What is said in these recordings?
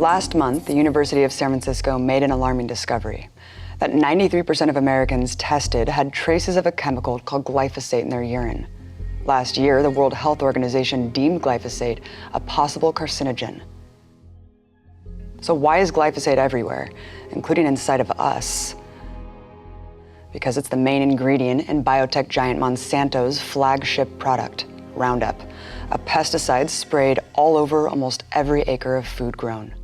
Last month, the University of San Francisco made an alarming discovery that 93% of Americans tested had traces of a chemical called glyphosate in their urine. Last year, the World Health Organization deemed glyphosate a possible carcinogen. So why is glyphosate everywhere, including inside of us? Because it's the main ingredient in biotech giant Monsanto's flagship product, Roundup, a pesticide sprayed all over almost every acre of food grown.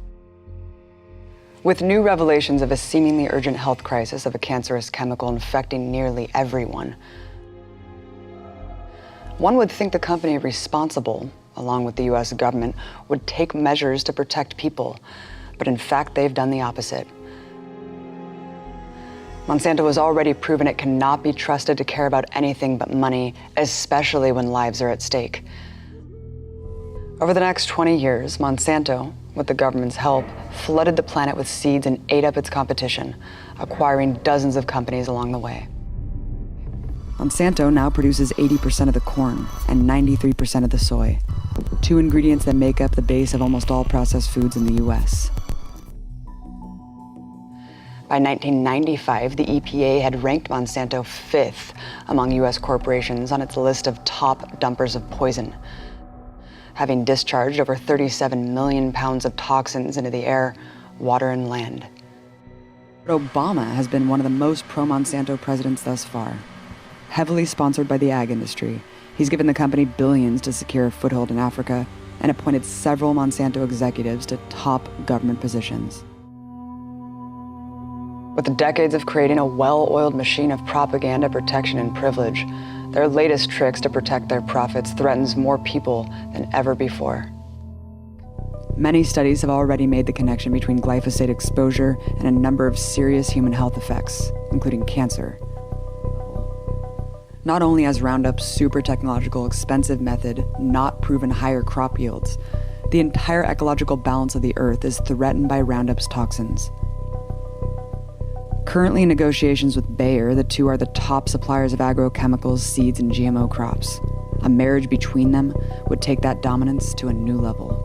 With new revelations of a seemingly urgent health crisis of a cancerous chemical infecting nearly everyone, one would think the company responsible, along with the US government, would take measures to protect people, but in fact, they've done the opposite. Monsanto has already proven it cannot be trusted to care about anything but money, especially when lives are at stake. Over the next 20 years, Monsanto, with the government's help, flooded the planet with seeds and ate up its competition, acquiring dozens of companies along the way. Monsanto now produces 80% of the corn and 93% of the soy, two ingredients that make up the base of almost all processed foods in the US. By 1995, the EPA had ranked Monsanto 5th among US corporations on its list of top dumpers of poison, having discharged over 37 million pounds of toxins into the air, water, and land. Obama has been one of the most pro-Monsanto presidents thus far. Heavily sponsored by the ag industry, he's given the company billions to secure a foothold in Africa and appointed several Monsanto executives to top government positions. With decades of creating a well-oiled machine of propaganda, protection, and privilege, their latest tricks to protect their profits threatens more people than ever before. Many studies have already made the connection between glyphosate exposure and a number of serious human health effects, including cancer. Not only has Roundup's super technological, expensive method not proven higher crop yields, the entire ecological balance of the earth is threatened by Roundup's toxins. Currently in negotiations with Bayer, the two are the top suppliers of agrochemicals, seeds, and GMO crops. A marriage between them would take that dominance to a new level.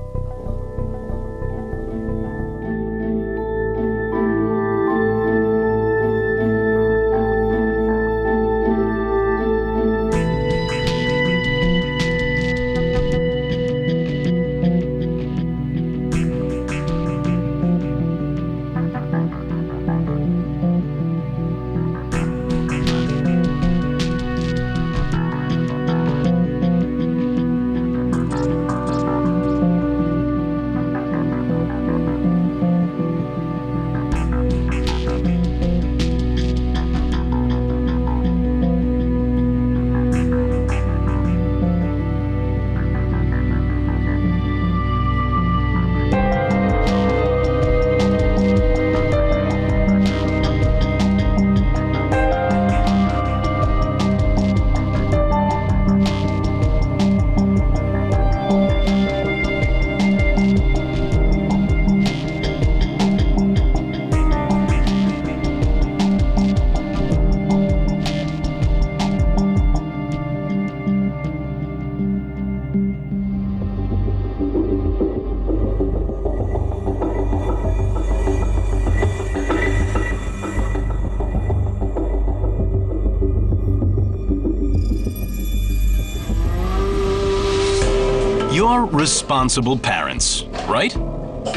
You're responsible parents, right?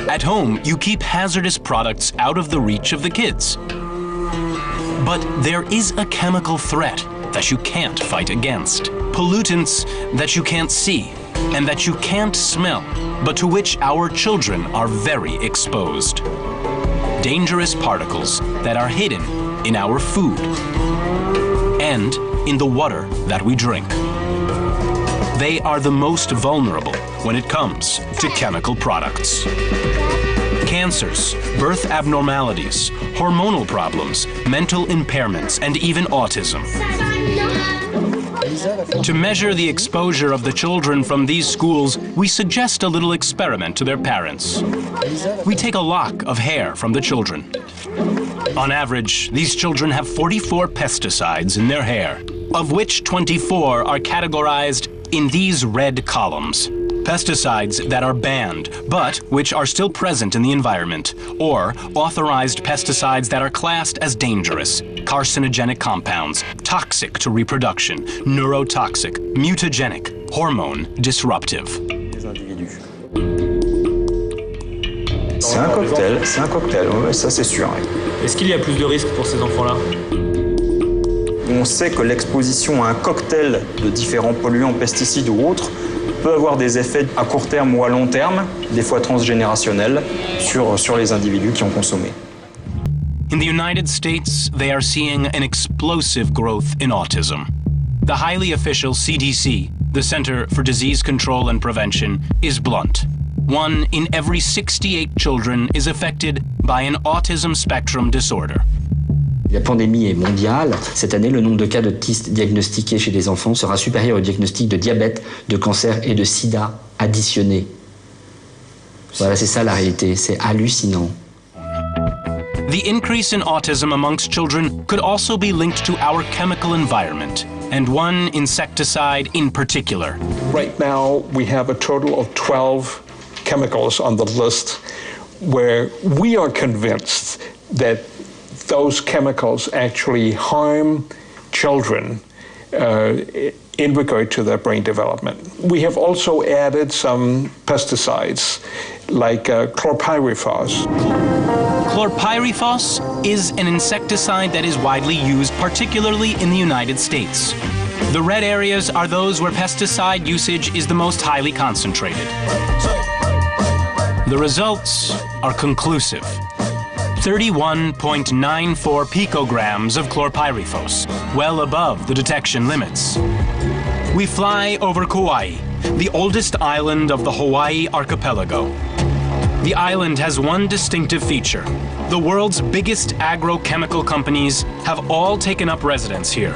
At home, you keep hazardous products out of the reach of the kids. But there is a chemical threat that you can't fight against. Pollutants that you can't see and that you can't smell, but to which our children are very exposed. Dangerous particles that are hidden in our food and in the water that we drink. They are the most vulnerable when it comes to chemical products. Cancers, birth abnormalities, hormonal problems, mental impairments, and even autism. To measure the exposure of the children from these schools, we suggest a little experiment to their parents. We take a lock of hair from the children. On average, these children have 44 pesticides in their hair, of which 24 are categorized in these red columns. pesticides that are banned, but which are still present in the environment, or authorized pesticides that are classed as dangerous, carcinogenic compounds, toxic to reproduction, neurotoxic, mutagenic, hormone disruptive. C'est un cocktail, ouais, ça c'est sûr. Est-ce qu'il y a plus de risques pour ces enfants-là? On sait que l'exposition à un cocktail de différents polluants, pesticides ou autres, peut avoir des effets à court terme ou à long terme, des fois transgénérationnels, sur les individus qui ont consommé. In the United States, they are seeing an explosive growth in autism. The highly official CDC, the Center for Disease Control and Prevention, is blunt. 1 in every 68 children is affected by an autism spectrum disorder. La pandémie est mondiale. Cette année, le nombre de cas d'autistes diagnostiqués chez les enfants sera supérieur au diagnostic de diabète, de cancer et de sida additionnés. Voilà, c'est ça la réalité. C'est hallucinant. The increase in autism amongst children could also be linked to our chemical environment, and one insecticide in particular. Right now, we have a total of 12 chemicals on the list where we are convinced that those chemicals actually harm children in regard to their brain development. We have also added some pesticides like chlorpyrifos. Chlorpyrifos is an insecticide that is widely used, particularly in the United States. The red areas are those where pesticide usage is the most highly concentrated. The results are conclusive. 31.94 picograms of chlorpyrifos, well above the detection limits. We fly over Kauai, the oldest island of the Hawaii archipelago. The island has one distinctive feature. The world's biggest agrochemical companies have all taken up residence here.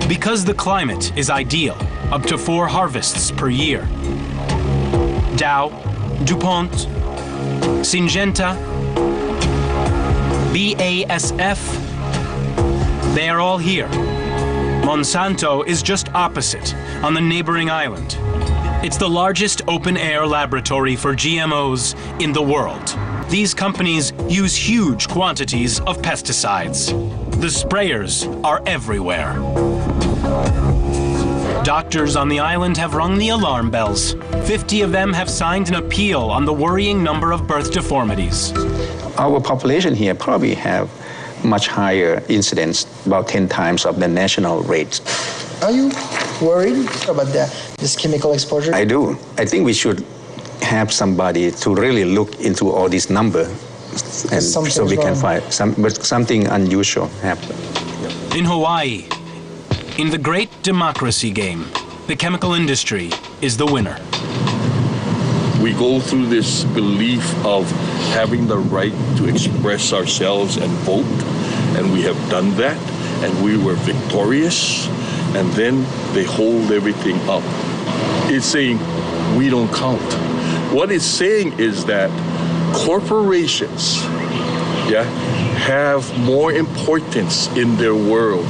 Because the climate is ideal, up to 4 harvests per year. Dow, DuPont, Syngenta, BASF, they are all here. Monsanto is just opposite, on the neighboring island. It's the largest open-air laboratory for GMOs in the world. These companies use huge quantities of pesticides. The sprayers are everywhere. Doctors on the island have rung the alarm bells. 50 of them have signed an appeal on the worrying number of birth deformities. Our population here probably have much higher incidence, about 10 times of the national rate. Are you worried about this chemical exposure? I do. I think we should have somebody to really look into all these numbers, and so we can find something unusual happen. In Hawaii, in the great democracy game, the chemical industry is the winner. We go through this belief of having the right to express ourselves and vote, and we have done that, and we were victorious, and then they hold everything up. It's saying we don't count. What it's saying is that corporations, have more importance in their world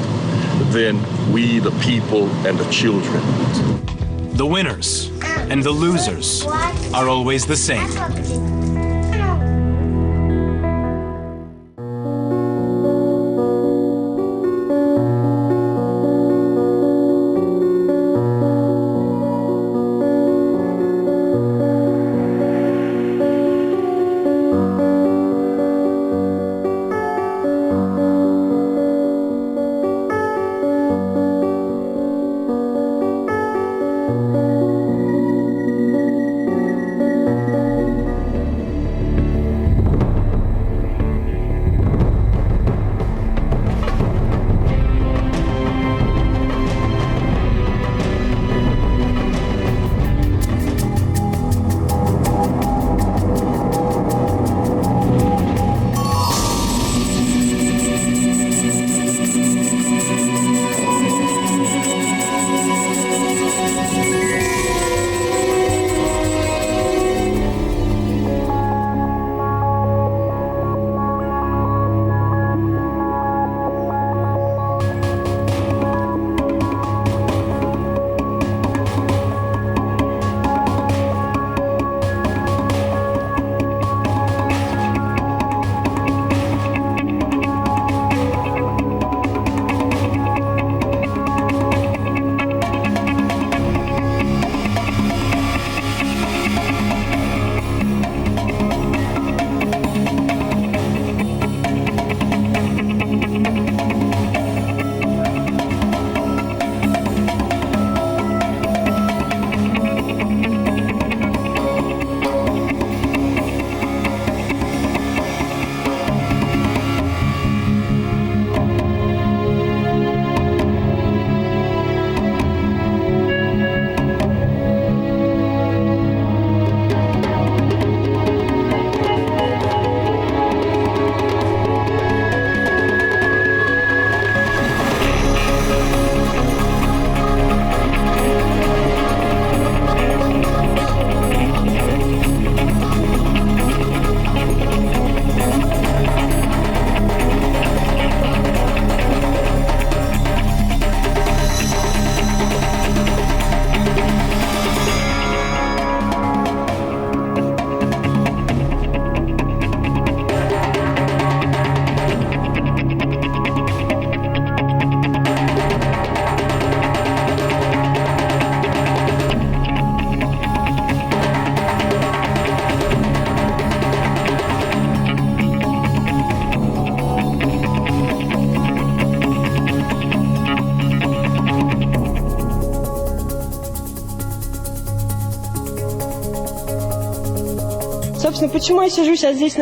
than we, the people, and the children. The winners and the losers are always the same.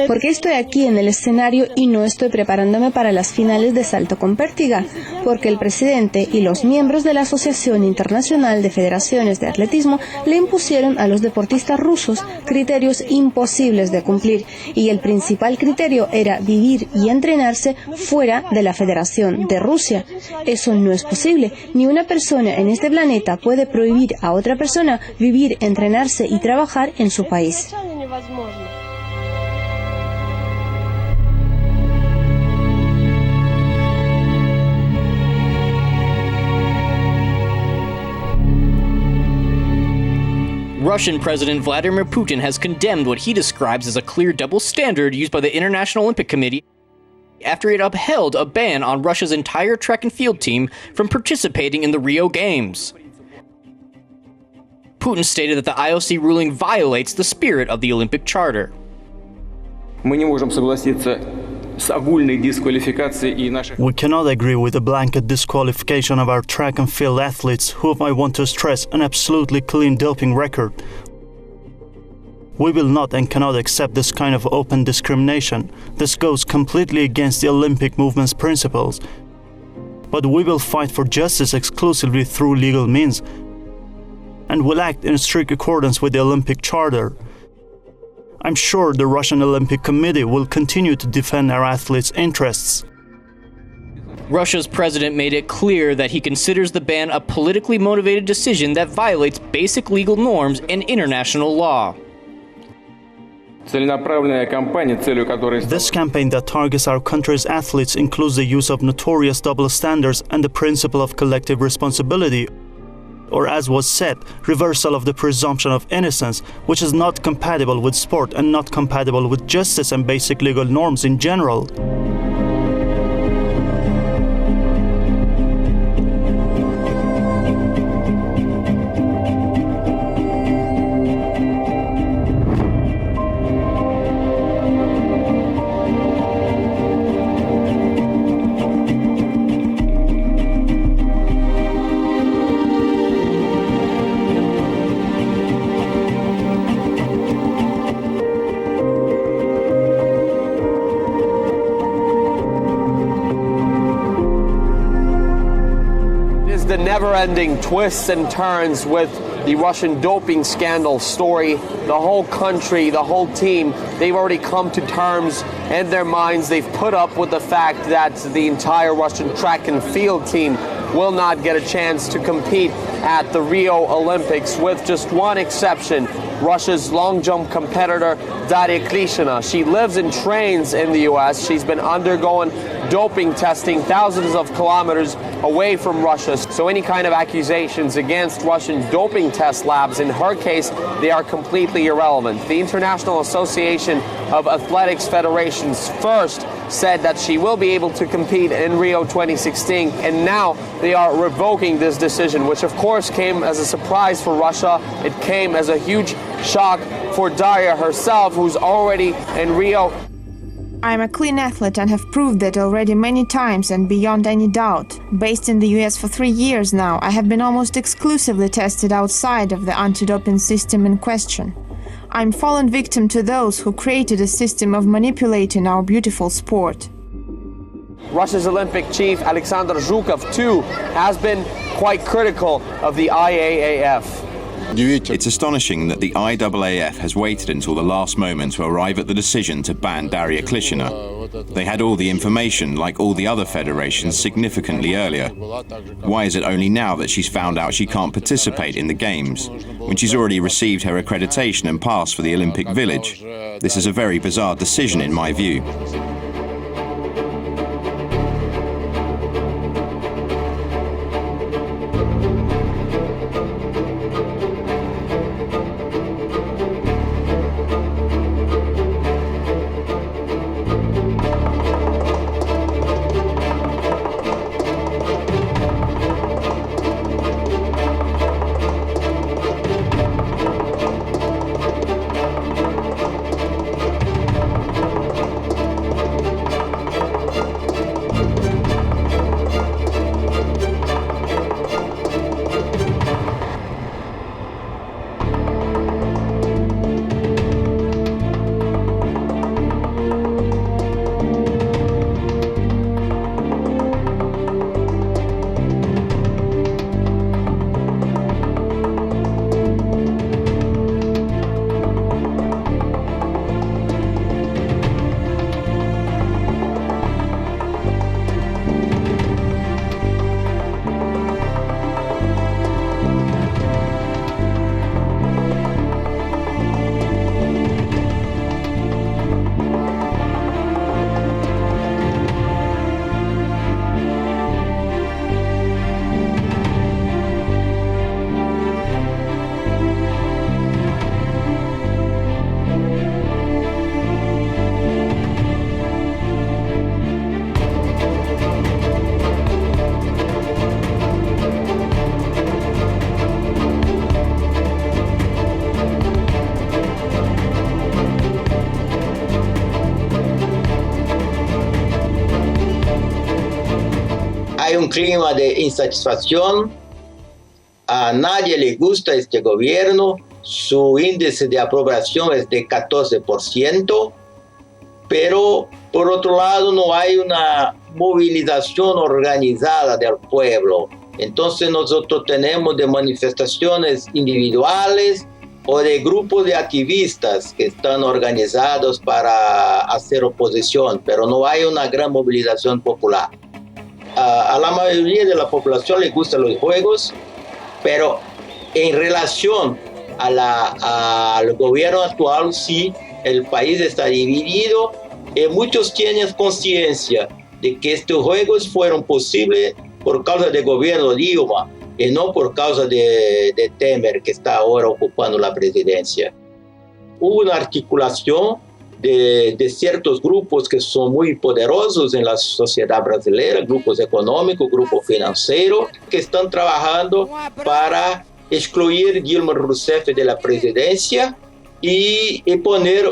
¿Por qué estoy aquí en el escenario y no estoy preparándome para las finales de salto con pértiga? Porque el presidente y los miembros de la Asociación Internacional de Federaciones de Atletismo le impusieron a los deportistas rusos criterios imposibles de cumplir, y el principal criterio era vivir y entrenarse fuera de la Federación de Rusia. Eso no es posible. Ni una persona en este planeta puede prohibir a otra persona vivir, entrenarse y trabajar en su país. Russian President Vladimir Putin has condemned what he describes as a clear double standard used by the International Olympic Committee after it upheld a ban on Russia's entire track and field team from participating in the Rio Games. Putin stated that the IOC ruling violates the spirit of the Olympic Charter. We cannot agree with the blanket disqualification of our track and field athletes, whom I want to stress an absolutely clean doping record. We will not and cannot accept this kind of open discrimination. This goes completely against the Olympic movement's principles. But we will fight for justice exclusively through legal means, and will act in strict accordance with the Olympic Charter. I'm sure the Russian Olympic Committee will continue to defend our athletes' interests. Russia's president made it clear that he considers the ban a politically motivated decision that violates basic legal norms and international law. This campaign that targets our country's athletes includes the use of notorious double standards and the principle of collective responsibility, or as was said, reversal of the presumption of innocence, which is not compatible with sport and not compatible with justice and basic legal norms in general. The never-ending twists and turns with the Russian doping scandal story. The whole country, the whole team, they've already come to terms in their minds. They've put up with the fact that the entire Russian track and field team will not get a chance to compete at the Rio Olympics, with just one exception, Russia's long jump competitor Darya Klishina. She lives and trains in the US. She's been undergoing doping testing thousands of kilometers away from Russia. So any kind of accusations against Russian doping test labs, in her case, they are completely irrelevant. The International Association of Athletics Federations first said that she will be able to compete in Rio 2016, and now they are revoking this decision, which of course came as a surprise for Russia. It came as a huge shock for Darya herself, who's already in Rio. I'm a clean athlete and have proved that already many times and beyond any doubt. Based in the US for 3 years now, I have been almost exclusively tested outside of the anti-doping system in question. I'm fallen victim to those who created a system of manipulating our beautiful sport. Russia's Olympic chief Alexander Zhukov too has been quite critical of the IAAF. It's astonishing that the IAAF has waited until the last moment to arrive at the decision to ban Darya Klishina. They had all the information, like all the other federations, significantly earlier. Why is it only now that she's found out she can't participate in the Games, when she's already received her accreditation and pass for the Olympic Village? This is a very bizarre decision in my view. clima de insatisfacción. A nadie le gusta este gobierno. Su índice de aprobación es de 14%, pero por otro lado no hay una movilización organizada del pueblo. Entonces nosotros tenemos de manifestaciones individuales o de grupos de activistas que están organizados para hacer oposición, pero no hay una gran movilización popular. A la mayoría de la población le gustan los juegos, pero en relación al gobierno actual, sí, el país está dividido y muchos tienen conciencia de que estos juegos fueron posibles por causa del gobierno Dilma y no por causa de Temer, que está ahora ocupando la presidencia. Hubo una articulación de ciertos grupos que son muy poderosos en la sociedad brasileña, grupos económicos, grupos financieros, que están trabajando para excluir Dilma Rousseff de la presidencia y poner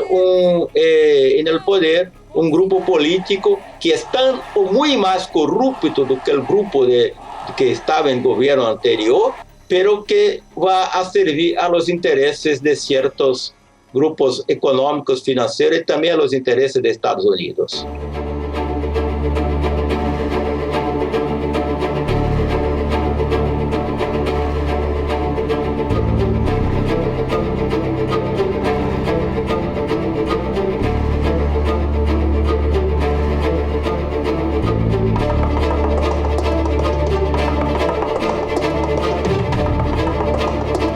en el poder un grupo político que es tan o muy más corrupto do que el grupo que estaba en el gobierno anterior, pero que va a servir a los intereses de ciertos grupos económicos, financieros y también a los intereses de Estados Unidos.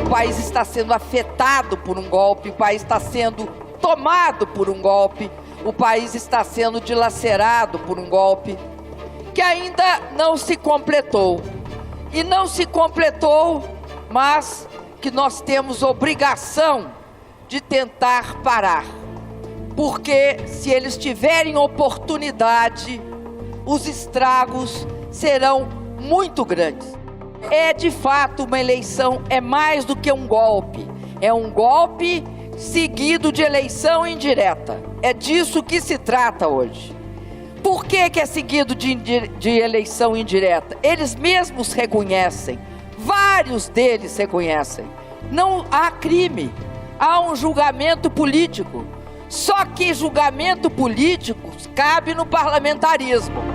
O país está sendo afetado por um golpe, o país está sendo tomado por um golpe, o país está sendo dilacerado por um golpe que ainda não se completou. E não se completou, mas que nós temos obrigação de tentar parar. Porque se eles tiverem oportunidade, os estragos serão muito grandes. É de fato uma eleição, é mais do que um golpe. É um golpe seguido de eleição indireta. É disso que se trata hoje. Por que é seguido de eleição indireta? Eles mesmos reconhecem, vários deles reconhecem. Não há crime, há um julgamento político. Só que julgamento político cabe no parlamentarismo.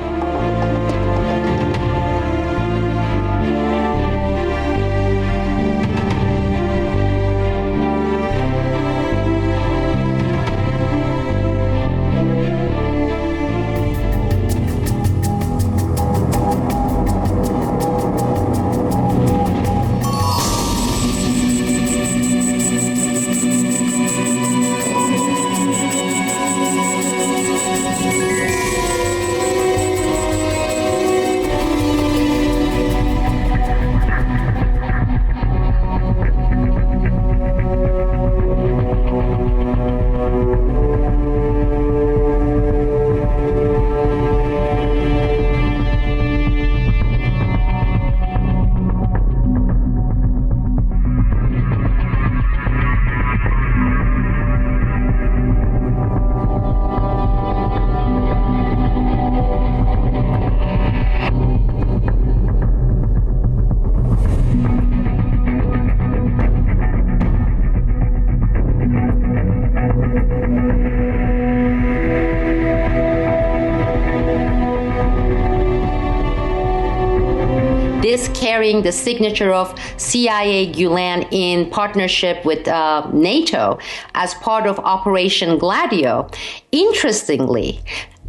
This carrying the signature of CIA Gulen in partnership with NATO as part of Operation Gladio. Interestingly,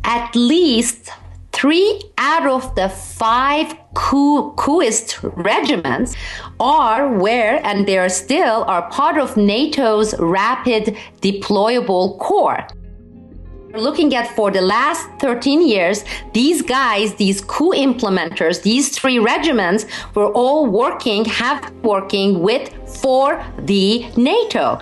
at least 3 out of the 5 couist regiments are and they are still part of NATO's rapid deployable corps. Looking at for the last 13 years, these guys, these coup implementers, these 3 regiments were all working for the NATO.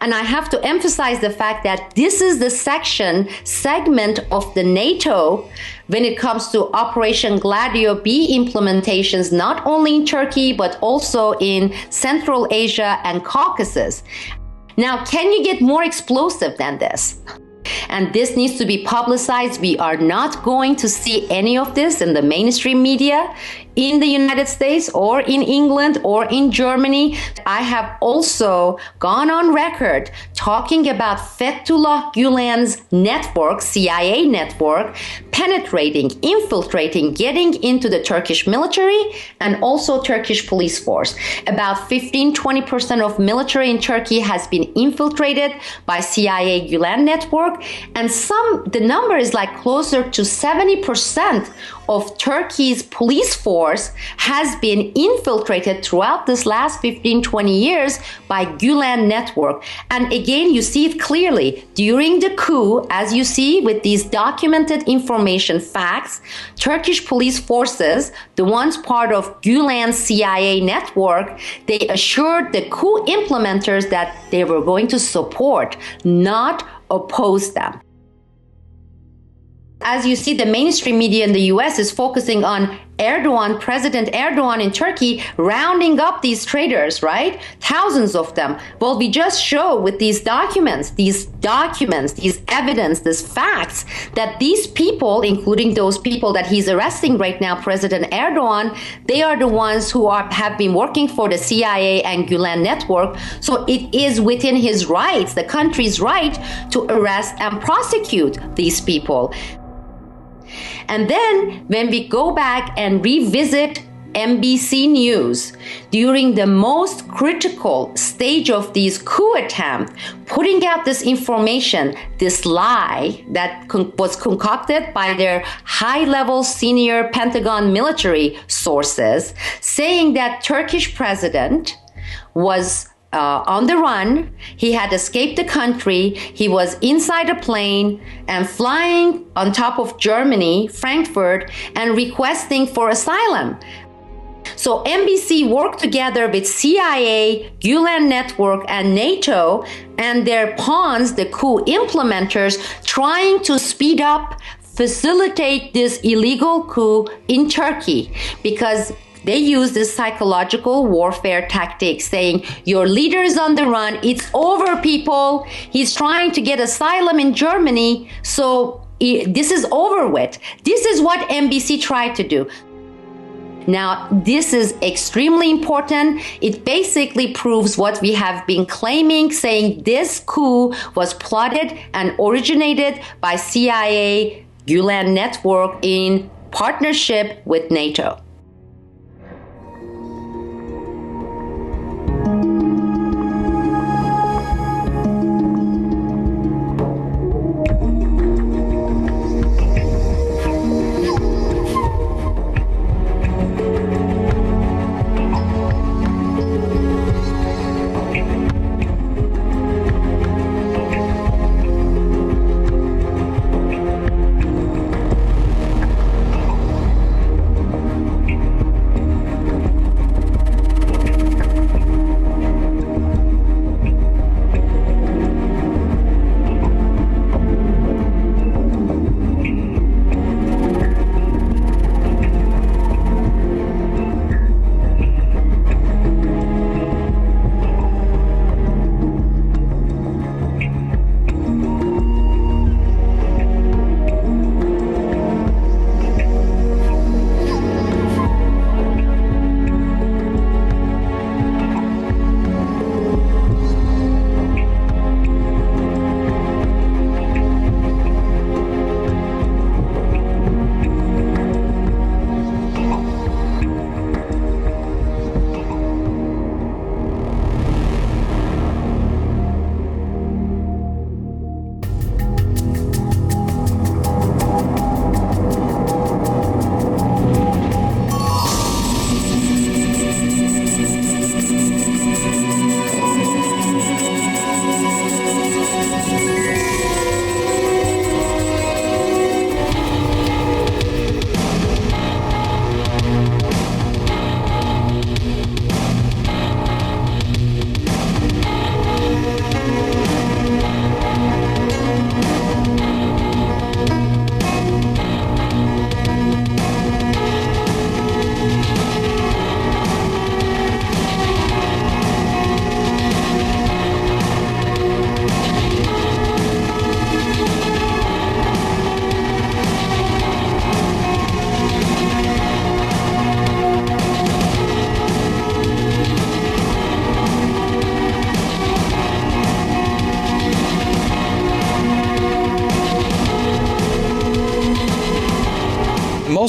And I have to emphasize the fact that this is the segment of the NATO when it comes to Operation Gladio B implementations, not only in Turkey, but also in Central Asia and Caucasus. Now, can you get more explosive than this? And this needs to be publicized. We are not going to see any of this in the mainstream media in the United States or in England or in Germany. I have also gone on record talking about Fethullah Gülen's network, CIA network, penetrating, infiltrating, getting into the Turkish military and also Turkish police force. About 15-20% of military in Turkey has been infiltrated by CIA Gülen network, and the number is like closer to 70% of Turkey's police force has been infiltrated throughout this last 15-20 years by Gülen network. And again, you see it clearly during the coup, as you see with these documented information facts, Turkish police forces, the ones part of Gülen's CIA network, they assured the coup implementers that they were going to support, not oppose them. As you see, the mainstream media in the US is focusing on Erdogan, President Erdogan in Turkey, rounding up these traitors, right? Thousands of them. Well, we just show with these documents, these evidence, these facts, that these people, including those people that he's arresting right now, President Erdogan, they are the ones who have been working for the CIA and Gülen network. So it is within his rights, the country's right, to arrest and prosecute these people. And then when we go back and revisit NBC News during the most critical stage of these coup attempt, putting out this information, this lie that was concocted by their high-level senior Pentagon military sources, saying that Turkish president was on the run, he had escaped the country, he was inside a plane and flying on top of Germany, Frankfurt, and requesting for asylum. So NBC worked together with CIA, Gülen network, and NATO and their pawns, the coup implementers, trying to speed up, facilitate this illegal coup in Turkey, because they use this psychological warfare tactic, saying, your leader is on the run, it's over, people. He's trying to get asylum in Germany, so this is over with. This is what NBC tried to do. Now, this is extremely important. It basically proves what we have been claiming, saying this coup was plotted and originated by CIA, Gülen network in partnership with NATO.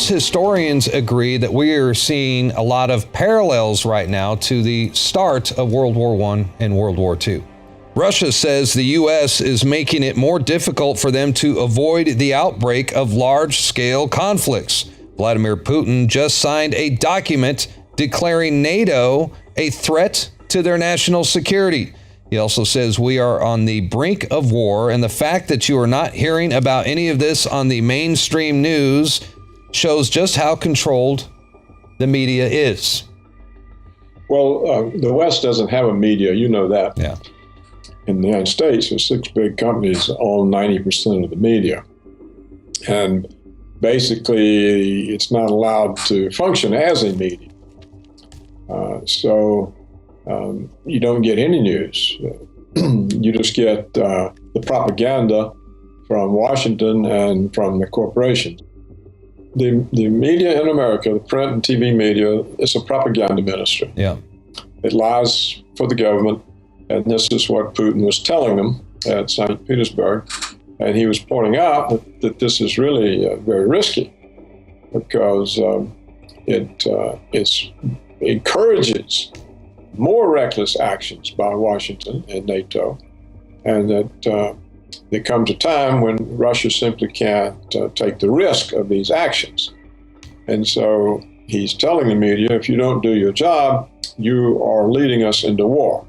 most historians agree that we are seeing a lot of parallels right now to the start of World War I and World War II. Russia says the U.S. is making it more difficult for them to avoid the outbreak of large-scale conflicts. Vladimir Putin just signed a document declaring NATO a threat to their national security. He also says we are on the brink of war, and the fact that you are not hearing about any of this on the mainstream news shows just how controlled the media is. Well, the West doesn't have a media, you know that. Yeah. In the United States, there's 6 big companies that own 90% of the media. And basically, it's not allowed to function as a media. So you don't get any news. You just get the propaganda from Washington and from the corporations. The media in America, the print and TV media, is a propaganda ministry. Yeah. It lies for the government, and this is what Putin was telling them at St. Petersburg. And he was pointing out that this is really very risky because it encourages more reckless actions by Washington and NATO, and that there comes a time when Russia simply can't take the risk of these actions. And so he's telling the media, if you don't do your job, you are leading us into war.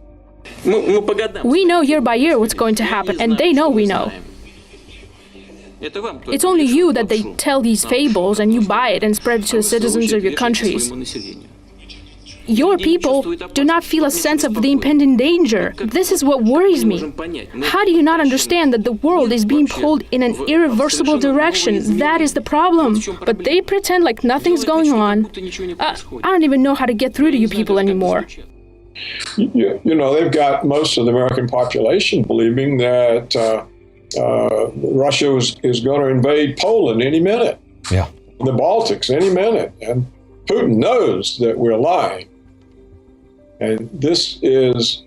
We know year by year what's going to happen, and they know we know. It's only you that they tell these fables, and you buy it and spread it to the citizens of your countries. Your people do not feel a sense of the impending danger. This is what worries me. How do you not understand that the world is being pulled in an irreversible direction? That is the problem. But they pretend like nothing's going on. I don't even know how to get through to you people anymore. You know, they've got most of the American population believing that Russia is going to invade Poland any minute. Yeah. The Baltics any minute. And Putin knows that we're lying. And this is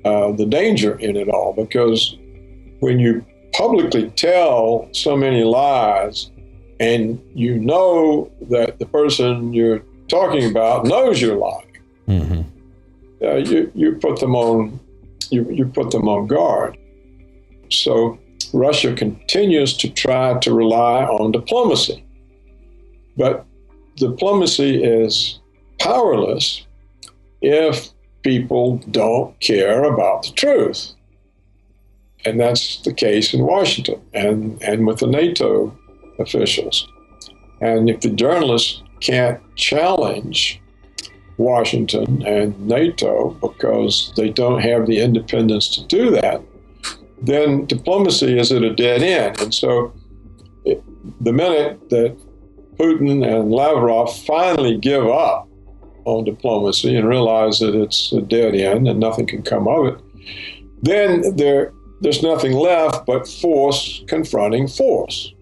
the danger in it all, because when you publicly tell so many lies and you know that the person you're talking about knows you're lying, you put them on guard. So Russia continues to try to rely on diplomacy, but diplomacy is powerless if people don't care about the truth. And that's the case in Washington and with the NATO officials. And if the journalists can't challenge Washington and NATO because they don't have the independence to do that, then diplomacy is at a dead end. And so the minute that Putin and Lavrov finally give up on diplomacy and realize that it's a dead end and nothing can come of it, then there's nothing left but force confronting force.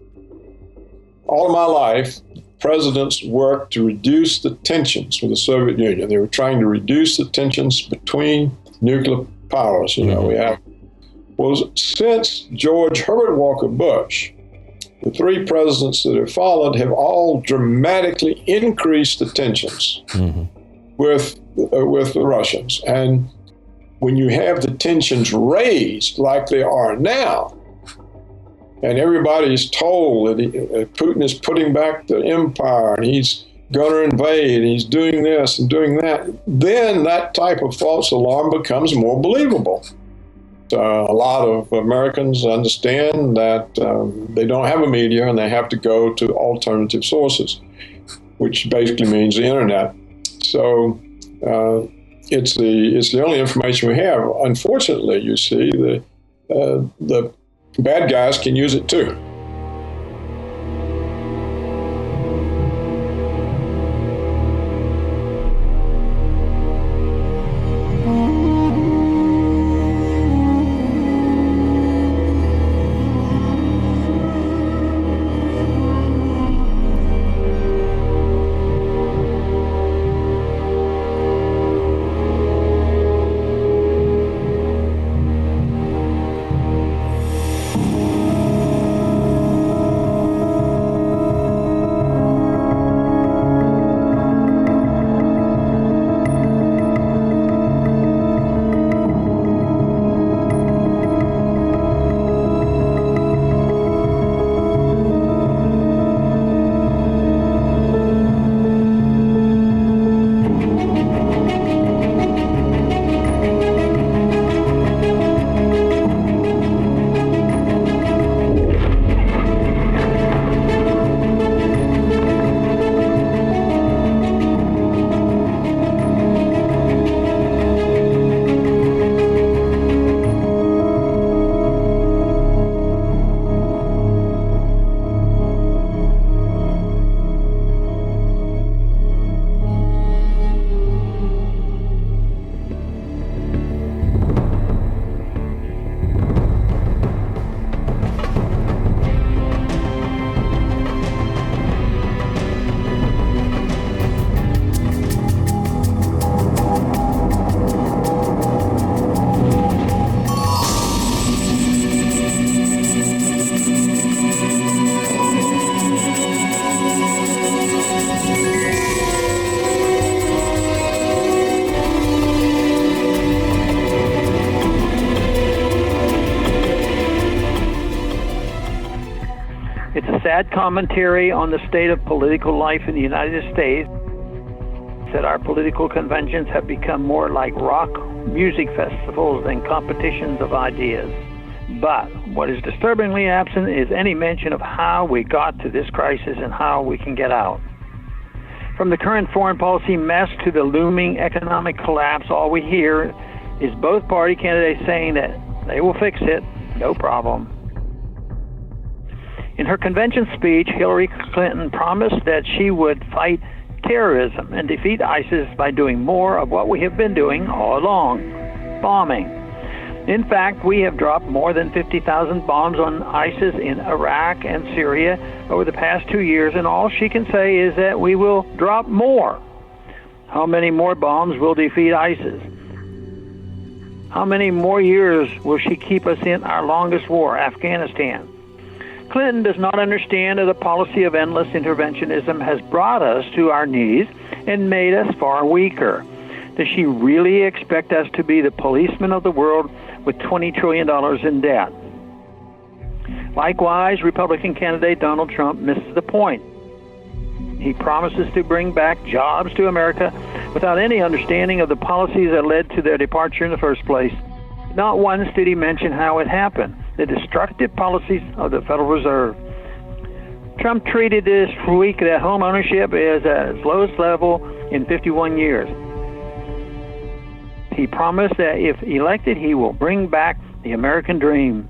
All of my life, presidents worked to reduce the tensions with the Soviet Union. They were trying to reduce the tensions between nuclear powers. Well, since George Herbert Walker Bush, the 3 presidents that have followed have all dramatically increased the tensions with the Russians. And when you have the tensions raised like they are now, and everybody is told that Putin is putting back the empire and he's going to invade and he's doing this and doing that, then that type of false alarm becomes more believable. A lot of Americans understand that they don't have a media and they have to go to alternative sources, which basically means the internet. So it's the only information we have. Unfortunately, you see, the bad guys can use it too. sad commentary on the state of political life in the United States, that our political conventions have become more like rock music festivals than competitions of ideas. But what is disturbingly absent is any mention of how we got to this crisis and how we can get out. From the current foreign policy mess to the looming economic collapse, all we hear is both party candidates saying that they will fix it, no problem. In her convention speech, Hillary Clinton promised that she would fight terrorism and defeat ISIS by doing more of what we have been doing all along, bombing. In fact, we have dropped more than 50,000 bombs on ISIS in Iraq and Syria over the past 2 years, and all she can say is that we will drop more. How many more bombs will defeat ISIS? How many more years will she keep us in our longest war, Afghanistan? Clinton does not understand that the policy of endless interventionism has brought us to our knees and made us far weaker. Does she really expect us to be the policemen of the world with $20 trillion in debt? Likewise, Republican candidate Donald Trump misses the point. He promises to bring back jobs to America without any understanding of the policies that led to their departure in the first place. Not once did he mention how it happened, the destructive policies of the Federal Reserve. Trump treated this week that home ownership is at its lowest level in 51 years. He promised that if elected, he will bring back the American dream.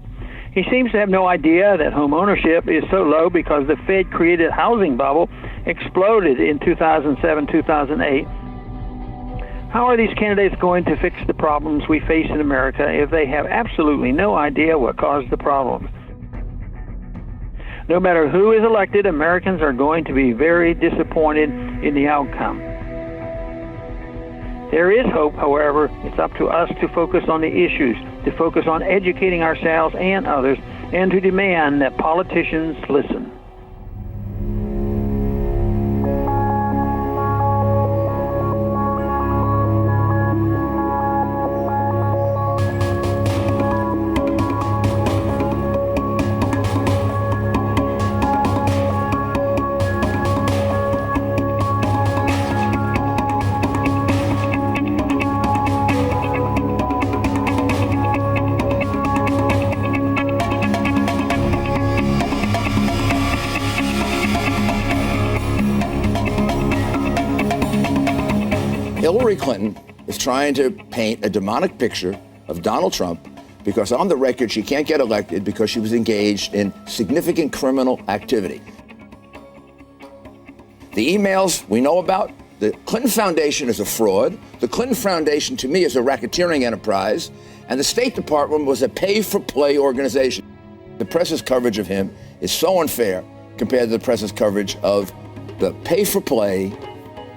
He seems to have no idea that home ownership is so low because the Fed-created housing bubble exploded in 2007-2008. How are these candidates going to fix the problems we face in America if they have absolutely no idea what caused the problems? No matter who is elected, Americans are going to be very disappointed in the outcome. There is hope, however. It's up to us to focus on the issues, to focus on educating ourselves and others, and to demand that politicians listen. Hillary Clinton is trying to paint a demonic picture of Donald Trump because on the record she can't get elected because she was engaged in significant criminal activity. The emails we know about, the Clinton Foundation is a fraud. The Clinton Foundation to me is a racketeering enterprise, and the State Department was a pay-for-play organization. The press's coverage of him is so unfair compared to the press's coverage of the pay-for-play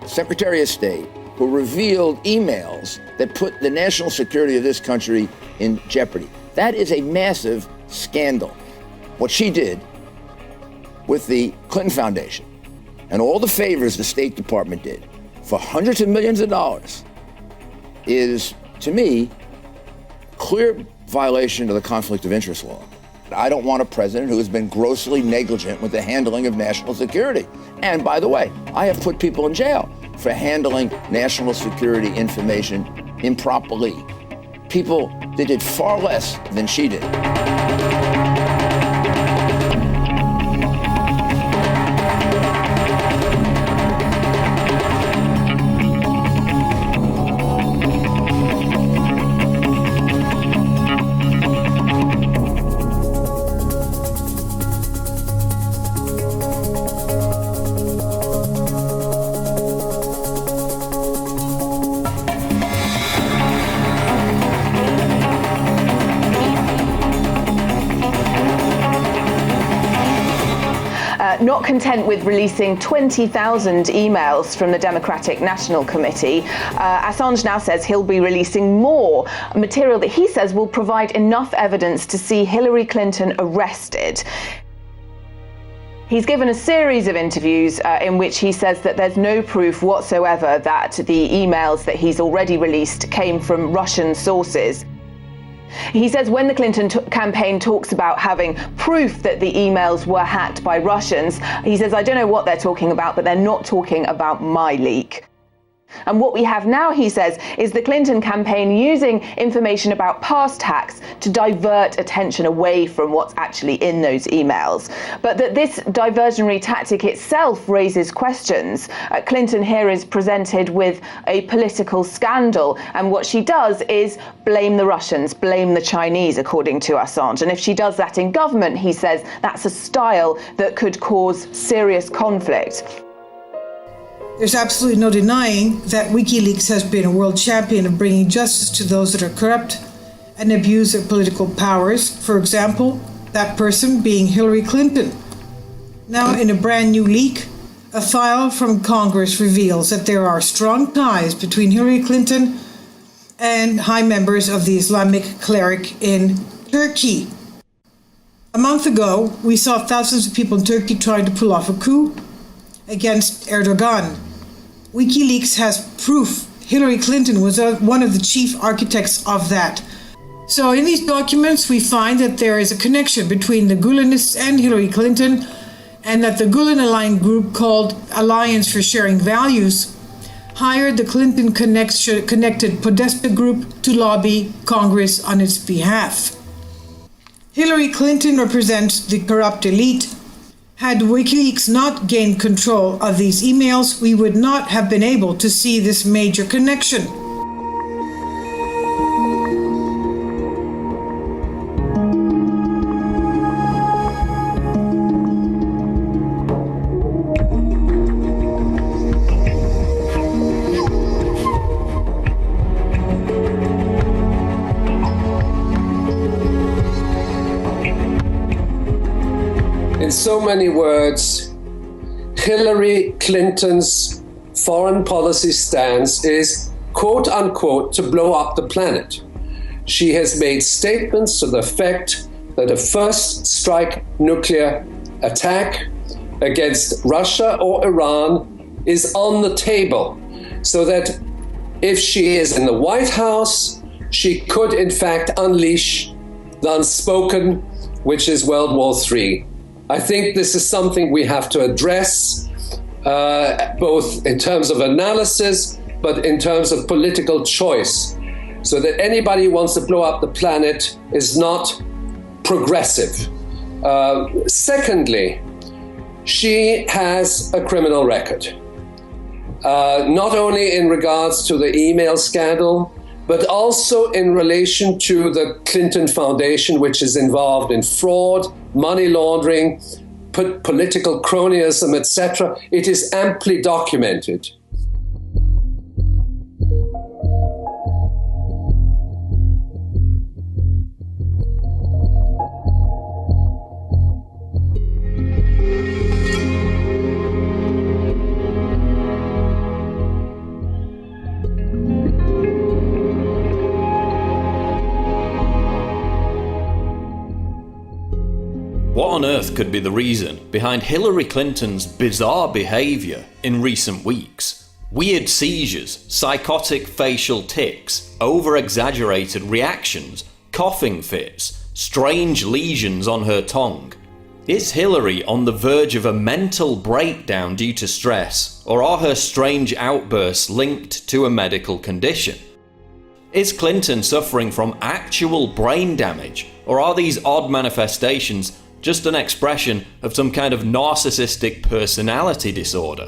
Secretary of State who revealed emails that put the national security of this country in jeopardy. That is a massive scandal. What she did with the Clinton Foundation and all the favors the State Department did for hundreds of millions of dollars is, to me, clear violation of the conflict of interest law. I don't want a president who has been grossly negligent with the handling of national security. And by the way, I have put people in jail for handling national security information improperly. People that did far less than she did. Not content with releasing 20,000 emails from the Democratic National Committee, Assange now says he'll be releasing more material that he says will provide enough evidence to see Hillary Clinton arrested. He's given a series of interviews in which he says that there's no proof whatsoever that the emails that he's already released came from Russian sources. He says when the Clinton campaign talks about having proof that the emails were hacked by Russians, he says, I don't know what they're talking about, but they're not talking about my leak. And what we have now, he says, is the Clinton campaign using information about past hacks to divert attention away from what's actually in those emails. But that this diversionary tactic itself raises questions. Clinton here is presented with a political scandal, and what she does is blame the Russians, blame the Chinese, according to Assange. And if she does that in government, he says, that's a style that could cause serious conflict. There's absolutely no denying that WikiLeaks has been a world champion of bringing justice to those that are corrupt and abuse their political powers. For example, that person being Hillary Clinton. Now, in a brand new leak, a file from Congress reveals that there are strong ties between Hillary Clinton and high members of the Islamic cleric in Turkey. A month ago, we saw thousands of people in Turkey trying to pull off a coup against Erdogan. WikiLeaks has proof Hillary Clinton was one of the chief architects of that. So in these documents, we find that there is a connection between the Gulenists and Hillary Clinton, and that the Gulen-aligned group called Alliance for Sharing Values hired the Clinton connected Podesta group to lobby Congress on its behalf. Hillary Clinton represents the corrupt elite. Had WikiLeaks not gained control of these emails, we would not have been able to see this major connection. In so many words, Hillary Clinton's foreign policy stance is, quote unquote, to blow up the planet. She has made statements to the effect that a first strike nuclear attack against Russia or Iran is on the table, so that if she is in the White House, she could in fact unleash the unspoken, which is World War III. I think this is something we have to address, both in terms of analysis, but in terms of political choice, so that anybody who wants to blow up the planet is not progressive. Secondly, she has a criminal record, not only in regards to the email scandal, but also in relation to the Clinton Foundation, which is involved in fraud, money laundering, political cronyism, etc. It is amply documented. What on earth could be the reason behind Hillary Clinton's bizarre behaviour in recent weeks? Weird seizures, psychotic facial tics, over-exaggerated reactions, coughing fits, strange lesions on her tongue. Is Hillary on the verge of a mental breakdown due to stress, or are her strange outbursts linked to a medical condition? Is Clinton suffering from actual brain damage, or are these odd manifestations just an expression of some kind of narcissistic personality disorder?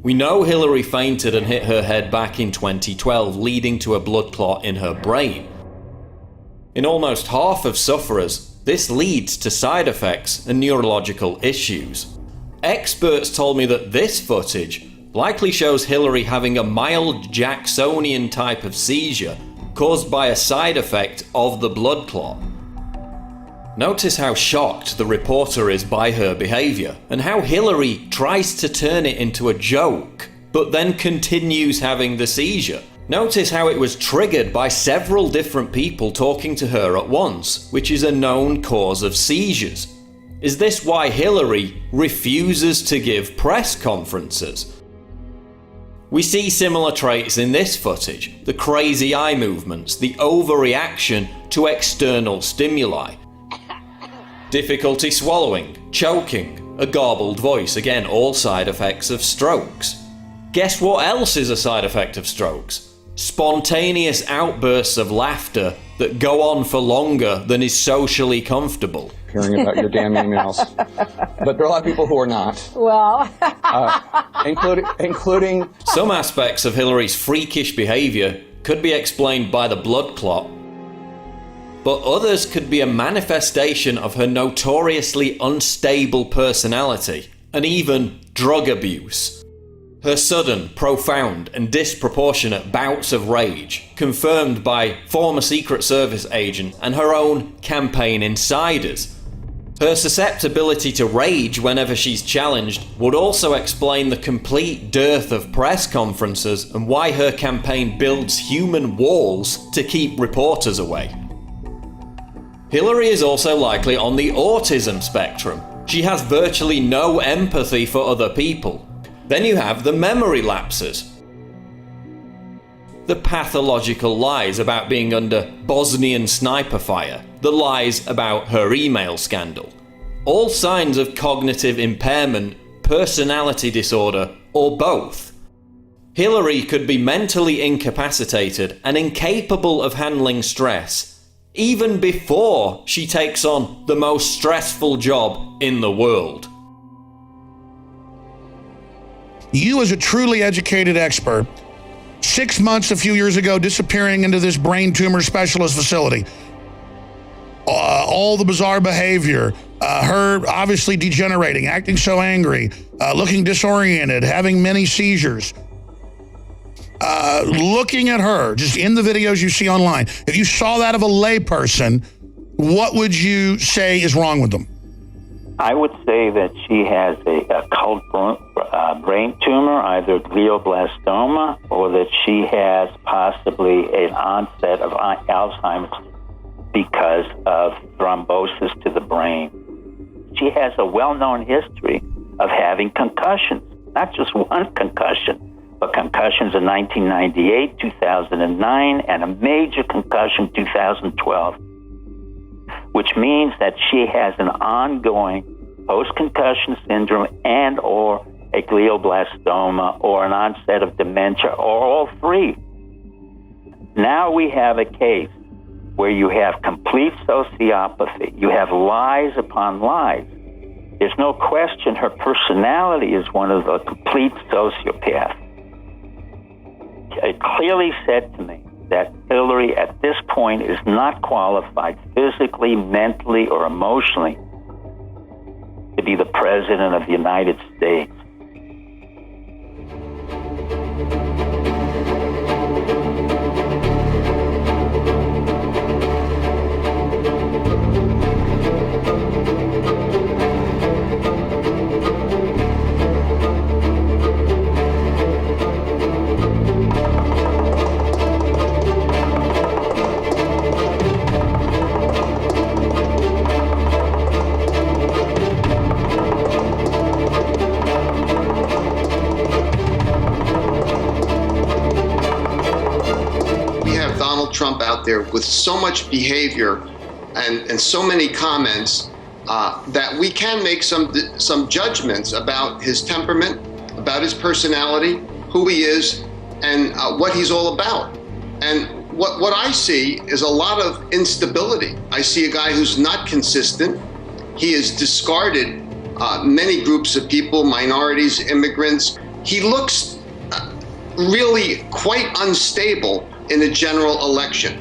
We know Hillary fainted and hit her head back in 2012, leading to a blood clot in her brain. In almost half of sufferers, this leads to side effects and neurological issues. Experts told me that this footage likely shows Hillary having a mild Jacksonian type of seizure caused by a side effect of the blood clot. Notice how shocked the reporter is by her behaviour, and how Hillary tries to turn it into a joke, but then continues having the seizure. Notice how it was triggered by several different people talking to her at once, which is a known cause of seizures. Is this why Hillary refuses to give press conferences? We see similar traits in this footage: the crazy eye movements, the overreaction to external stimuli, difficulty swallowing, choking, a garbled voice, again all side effects of strokes. Guess what else is a side effect of strokes? Spontaneous outbursts of laughter that go on for longer than is socially comfortable. Hearing about your damn emails. But there are a lot of people who are not. Well, including some aspects of Hillary's freakish behavior could be explained by the blood clot, but others could be a manifestation of her notoriously unstable personality and even drug abuse. Her sudden, profound, and disproportionate bouts of rage, confirmed by former Secret Service agent and her own campaign insiders. Her susceptibility to rage whenever she's challenged would also explain the complete dearth of press conferences and why her campaign builds human walls to keep reporters away. Hillary is also likely on the autism spectrum. She has virtually no empathy for other people. Then you have the memory lapses, the pathological lies about being under Bosnian sniper fire, the lies about her email scandal. All signs of cognitive impairment, personality disorder, or both. Hillary could be mentally incapacitated and incapable of handling stress, even before she takes on the most stressful job in the world. You, as a truly educated expert, 6 months a few years ago, disappearing into this brain tumor specialist facility, all the bizarre behavior, her obviously degenerating, acting so angry, looking disoriented, having many seizures. Looking at her, just in the videos you see online, if you saw that of a layperson, what would you say is wrong with them? I would say that she has a occult brain tumor, either glioblastoma, or that she has possibly an onset of Alzheimer's because of thrombosis to the brain. She has a well-known history of having concussions, not just one concussion, but concussions in 1998, 2009, and a major concussion in 2012. Which means that she has an ongoing post-concussion syndrome and or a glioblastoma or an onset of dementia or all three. Now we have a case where you have complete sociopathy. You have lies upon lies. There's no question her personality is one of the complete sociopath. It clearly said to me that Hillary at this point is not qualified physically, mentally, or emotionally to be the President of the United States. Trump out there with so much behavior and so many comments that we can make some judgments about his temperament, about his personality, who he is, and what he's all about. And what I see is a lot of instability. I see a guy who's not consistent. He has discarded many groups of people, minorities, immigrants. He looks really quite unstable in a general election.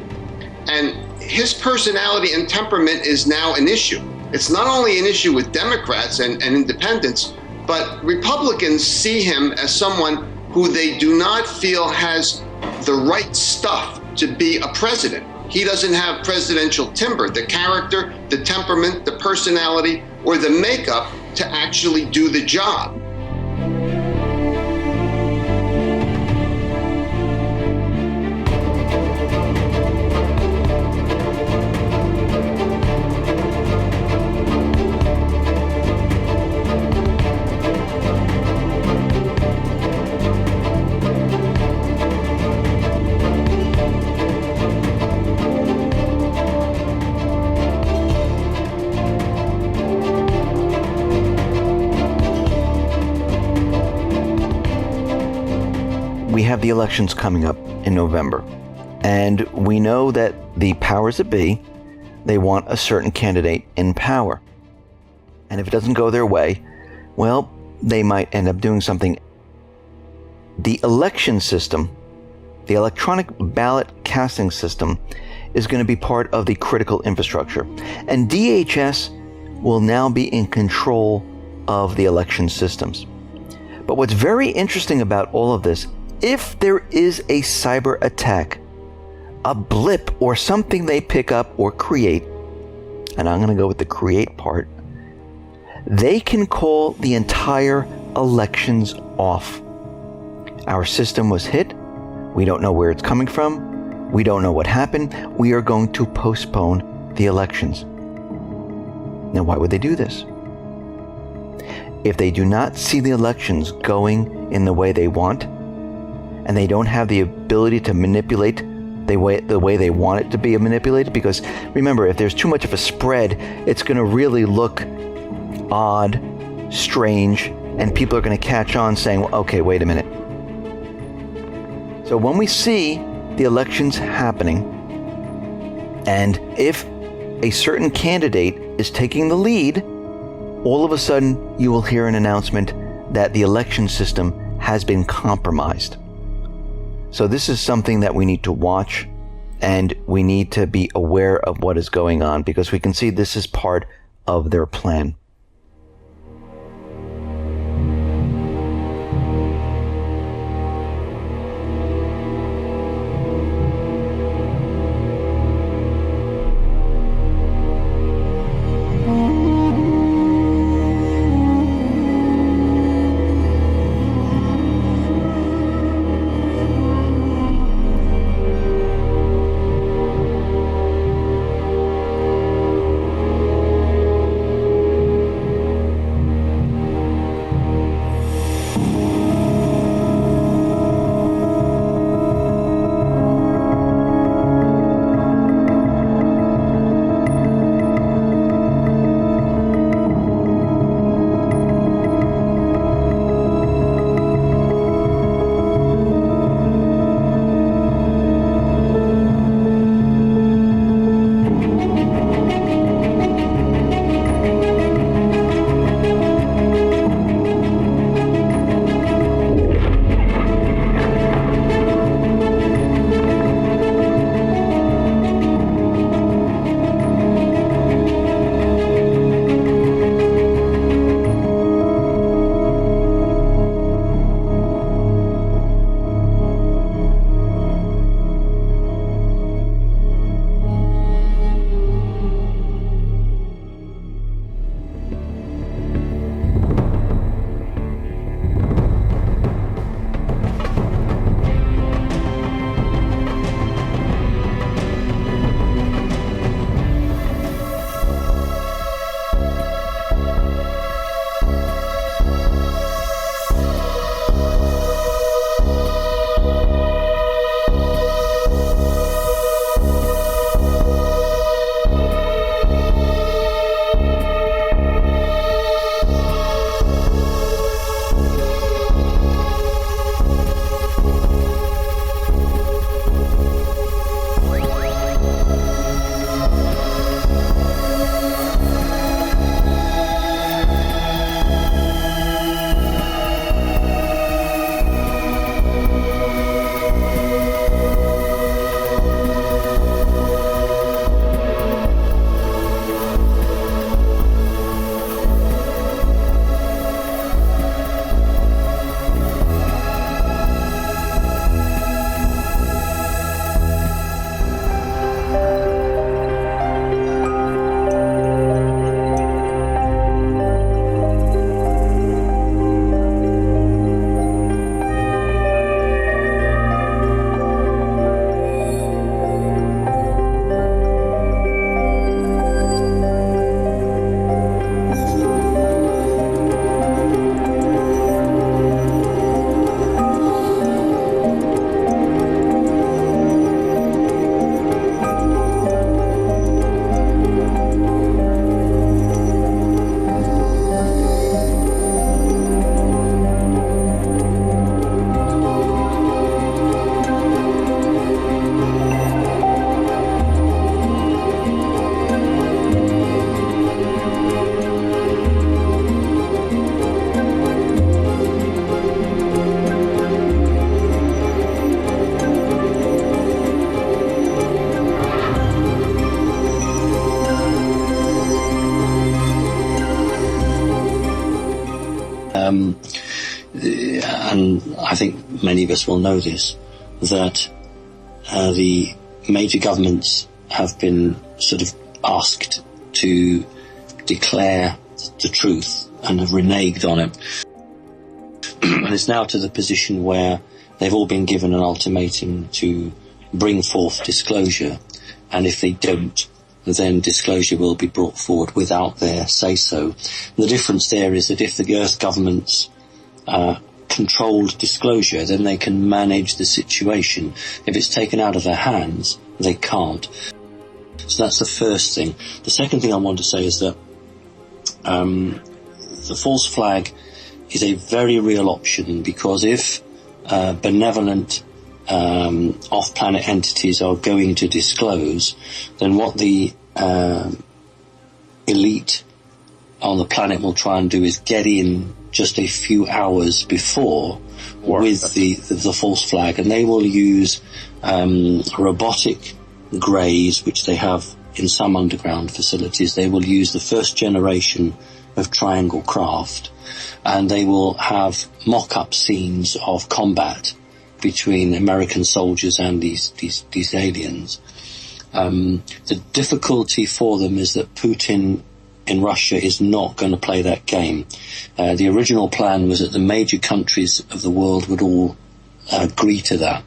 And his personality and temperament is now an issue. It's not only an issue with Democrats and independents, but Republicans see him as someone who they do not feel has the right stuff to be a president. He doesn't have presidential timber, the character, the temperament, the personality, or the makeup to actually do the job. election's coming up in November, and we know that the powers that be, they want a certain candidate in power. And if it doesn't go their way, well, they might end up doing something. The election system, the electronic ballot casting system, is going to be part of the critical infrastructure. And DHS will now be in control of the election systems. But what's very interesting about all of this, if there is a cyber attack, a blip or something they pick up or create, and I'm going to go with the create part, they can call the entire elections off. Our system was hit. We don't know where it's coming from. We don't know what happened. We are going to postpone the elections. Now, why would they do this? If they do not see the elections going in the way they want, and they don't have the ability to manipulate the way they want it to be manipulated, because remember, if there's too much of a spread, it's going to really look odd, strange, and people are going to catch on saying, well, okay, wait a minute. So when we see the elections happening, and if a certain candidate is taking the lead, all of a sudden you will hear an announcement that the election system has been compromised. So this is something that we need to watch, and we need to be aware of what is going on, because we can see this is part of their plan. think many of us will know this, that the major governments have been sort of asked to declare the truth and have reneged on it. And it's now to the position where they've all been given an ultimatum to bring forth disclosure, and if they don't, then disclosure will be brought forward without their say-so. The difference there is that if the Earth governments controlled disclosure, then they can manage the situation. If it's taken out of their hands, they can't. So that's the first thing. The second thing I want to say is that the false flag is a very real option, because if benevolent off-planet entities are going to disclose, then what the elite on the planet will try and do is get in just a few hours before with the false flag, and they will use robotic greys, which they have in some underground facilities. They will use the first generation of triangle craft, and they will have mock-up scenes of combat between American soldiers and these aliens. The difficulty for them is that Putin in Russia is not going to play that game. The original plan was that the major countries of the world would all agree to that.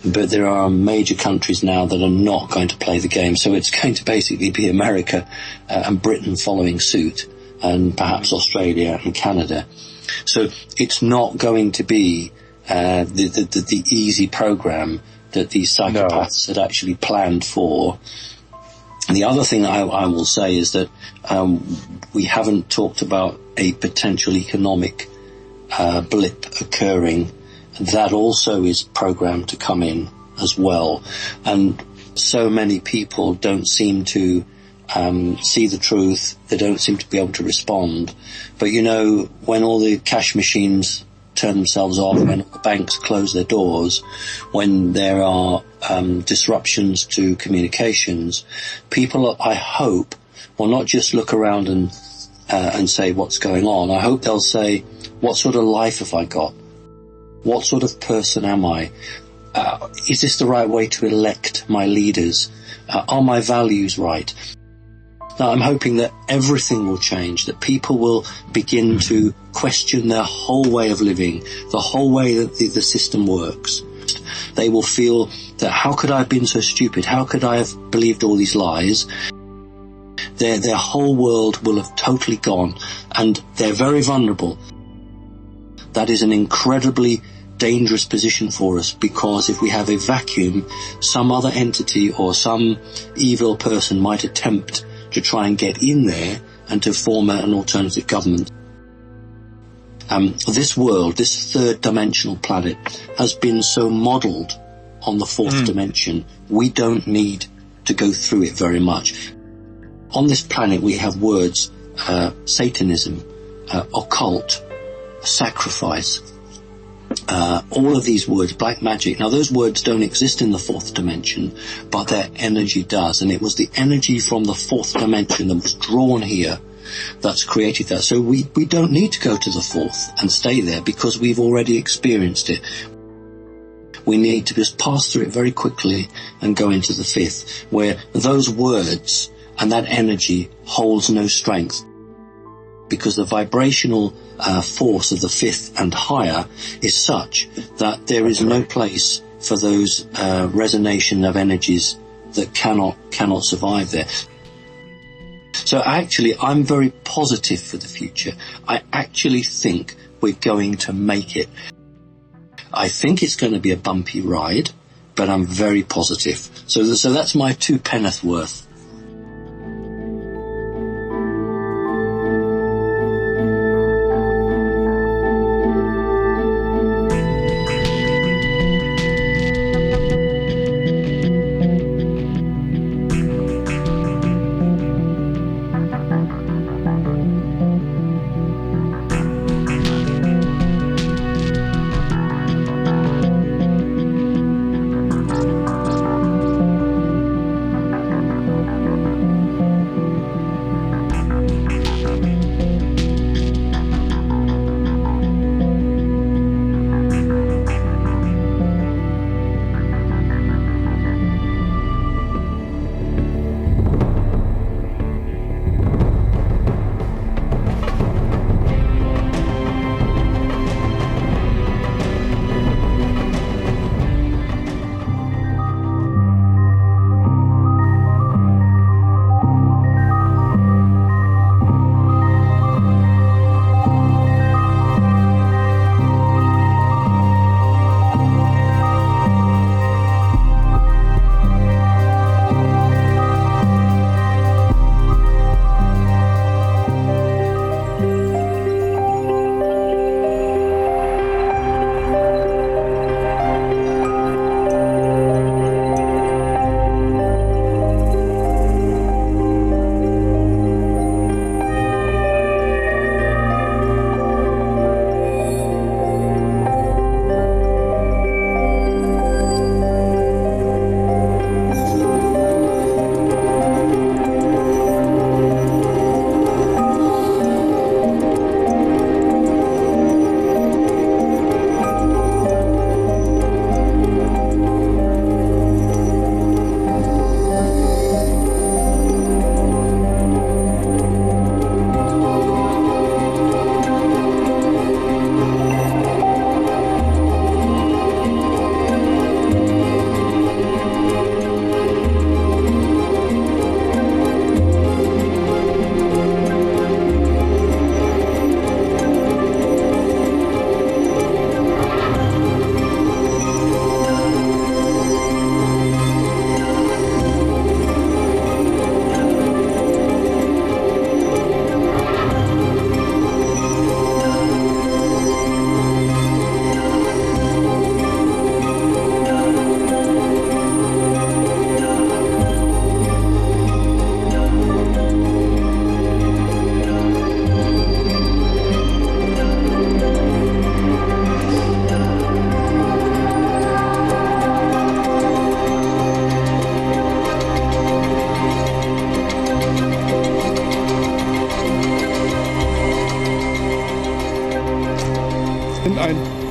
But there are major countries now that are not going to play the game. So it's going to basically be America and Britain following suit, and perhaps Australia and Canada. So it's not going to be the easy program that these psychopaths had actually planned for. And the other thing I will say is that we haven't talked about a potential economic blip occurring. That also is programmed to come in as well. And so many people don't seem to see the truth. They don't seem to be able to respond. But you know, when all the cash machines turn themselves off, when the banks close their doors, when there are disruptions to communications, people, I hope, will not just look around and say what's going on. I hope they'll say, what sort of life have I got? What sort of person am I? Is this the right way to elect my leaders? Are my values right? Now, I'm hoping that everything will change, that people will begin to question their whole way of living, the whole way that the system works. They will feel that, how could I have been so stupid? How could I have believed all these lies? Their whole world will have totally gone, and they're very vulnerable. That is an incredibly dangerous position for us, because if we have a vacuum, some other entity or some evil person might attempt to try and get in there and to form an alternative government. This world, this third dimensional planet, has been so modelled on the fourth dimension. We don't need to go through it very much. On this planet we have words, Satanism, occult, sacrifice, all of these words, black magic. Now those words don't exist in the fourth dimension, but their energy does, and it was the energy from the fourth dimension that was drawn here that's created that. So we don't need to go to the fourth and stay there, because we've already experienced it. We need to just pass through it very quickly and go into the fifth, where those words and that energy holds no strength, because the vibrational force of the fifth and higher is such that there is no place for those resonation of energies that cannot survive there. So actually, I'm very positive for the future. I actually think we're going to make it. I think it's going to be a bumpy ride, but I'm very positive. So that's my 2 penneth worth.